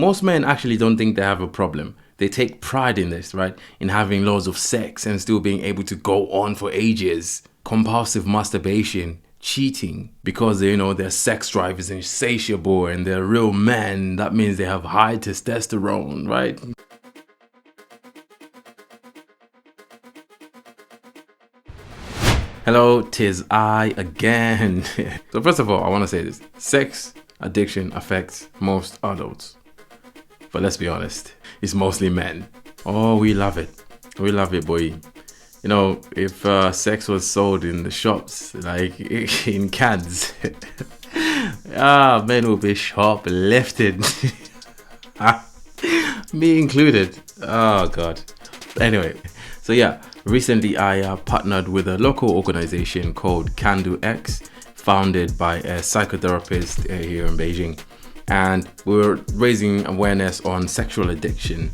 Most men actually don't think they have a problem. They take pride in this, right? In having loads of sex and still being able to go on for ages. Compulsive masturbation, cheating, because their sex drive is insatiable and they're real men. That means they have high testosterone, right? Hello, 'tis I again. So first of all, I want to say this. Sex addiction affects most adults. But let's be honest, it's mostly men. Oh, we love it. We love it, boy. If sex was sold in the shops, like in cans, men will be shoplifted. Me included. Oh, God. Anyway, so yeah, recently I partnered with a local organization called Can Do X, founded by a psychotherapist here in Beijing. And we were raising awareness on sexual addiction.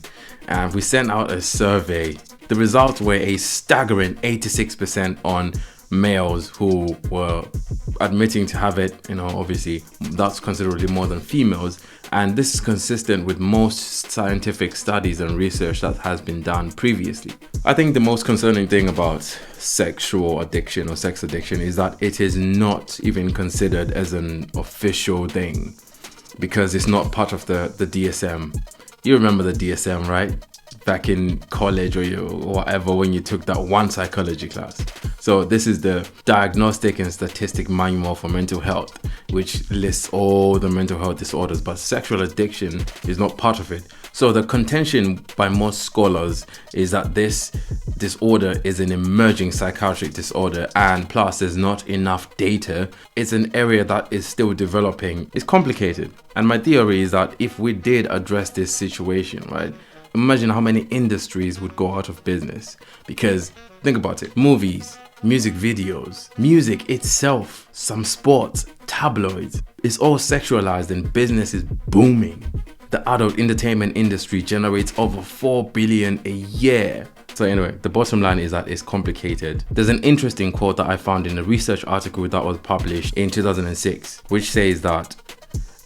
And we sent out a survey. The results were a staggering 86% on males who were admitting to have it. Obviously, that's considerably more than females. And this is consistent with most scientific studies and research that has been done previously. I think the most concerning thing about sexual addiction or sex addiction is that it is not even considered as an official thing, because it's not part of the DSM. You remember the DSM, right? Back in college or whatever, when you took that one psychology class. So this is the Diagnostic and Statistic Manual for Mental Health, which lists all the mental health disorders, but sexual addiction is not part of it. So the contention by most scholars is that this disorder is an emerging psychiatric disorder, and plus there's not enough data. It's an area that is still developing. It's complicated. And my theory is that if we did address this situation, right, imagine how many industries would go out of business. Because think about it, movies, music videos, music itself, some sports, tabloids, it's all sexualized and business is booming. The adult entertainment industry generates over 4 billion a year. So anyway, the bottom line is that it's complicated. There's an interesting quote that I found in a research article that was published in 2006, which says that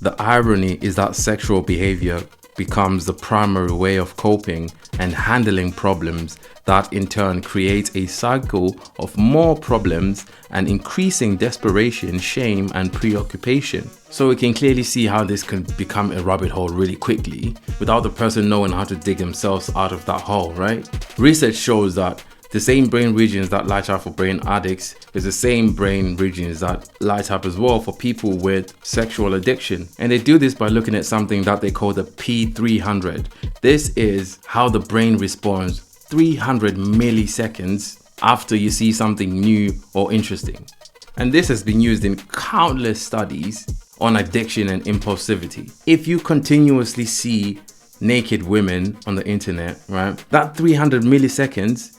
the irony is that sexual behavior becomes the primary way of coping and handling problems, that in turn creates a cycle of more problems and increasing desperation, shame, and preoccupation. So we can clearly see how this can become a rabbit hole really quickly without the person knowing how to dig themselves out of that hole, right? Research shows that the same brain regions that light up for brain addicts is the same brain regions that light up as well for people with sexual addiction. And they do this by looking at something that they call the P300. This is how the brain responds 300 milliseconds after you see something new or interesting. And this has been used in countless studies on addiction and impulsivity. If you continuously see naked women on the internet, right, that 300 milliseconds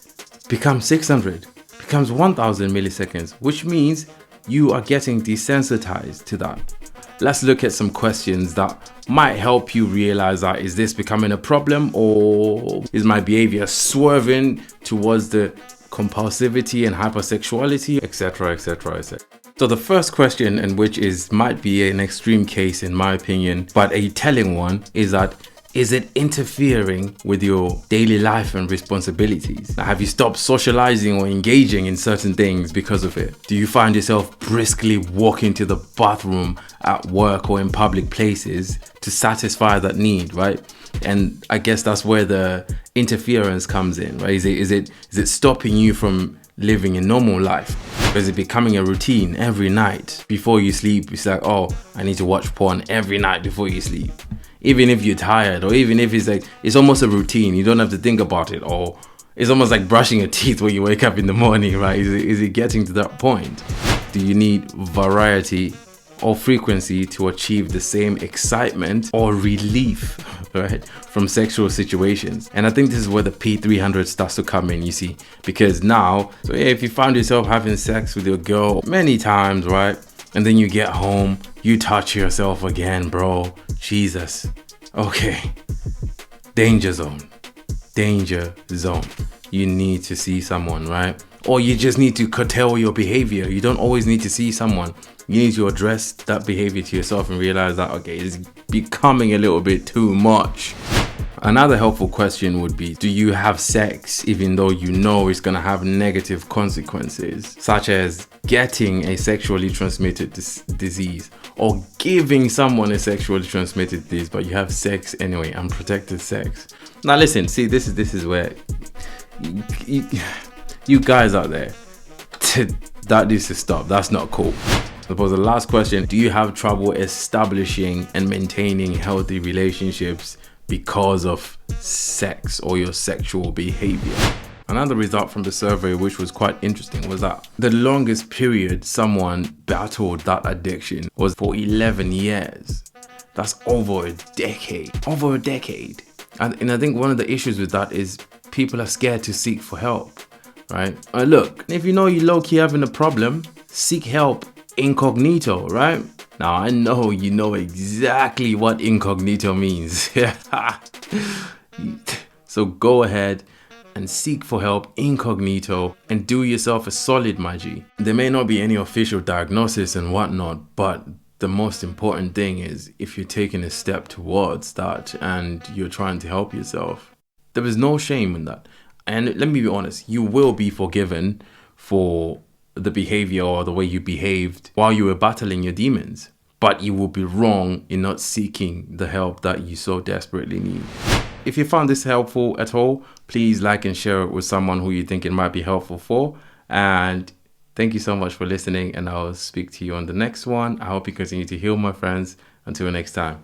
becomes 600, becomes 1000 milliseconds, which means you are getting desensitized to that. Let's look at some questions that might help you realize that, is this becoming a problem, or is my behavior swerving towards the compulsivity and hypersexuality, etc., etc., etc. So the first question, and which might be an extreme case in my opinion, but a telling one, is that, is it interfering with your daily life and responsibilities? Now, have you stopped socializing or engaging in certain things because of it? Do you find yourself briskly walking to the bathroom at work or in public places to satisfy that need, right? And I guess that's where the interference comes in, right? Is it stopping you from living a normal life? Or is it becoming a routine every night before you sleep? It's like, oh, I need to watch porn every night before you sleep. Even if you're tired, or even if it's almost a routine, you don't have to think about it, or it's almost like brushing your teeth when you wake up in the morning, right? Is it getting to that point? Do you need variety or frequency to achieve the same excitement or relief, right, from sexual situations? And I think this is where the P300 starts to come in, you see, because now, so yeah, if you find yourself having sex with your girl many times, right, and then you get home, you touch yourself again, bro. Jesus. Okay. Danger zone. Danger zone. You need to see someone, right? Or you just need to curtail your behavior. You don't always need to see someone. You need to address that behavior to yourself and realize that, okay, it's becoming a little bit too much. Another helpful question would be, do you have sex even though you know it's going to have negative consequences, such as getting a sexually transmitted disease or giving someone a sexually transmitted disease, but you have sex anyway, unprotected sex? Now listen, see, this is where you guys out there, that needs to stop. That's not cool. I suppose the last question, do you have trouble establishing and maintaining healthy relationships because of sex or your sexual behavior? Another result from the survey, which was quite interesting, was that the longest period someone battled that addiction was for 11 years. That's over a decade. Over a decade. And I think one of the issues with that is people are scared to seek for help, right? Look, if you know you're low-key having a problem, seek help incognito, right? Now, I know you know exactly what incognito means. So go ahead and seek for help incognito and do yourself a solid, my G. There may not be any official diagnosis and whatnot, but the most important thing is if you're taking a step towards that and you're trying to help yourself, there is no shame in that. And let me be honest, you will be forgiven for the behavior or the way you behaved while you were battling your demons, but you will be wrong in not seeking the help that you so desperately need. If you found this helpful at all, please like and share it with someone who you think it might be helpful for. And thank you so much for listening, and I'll speak to you on the next one. I hope you continue to heal, my friends. Until next time.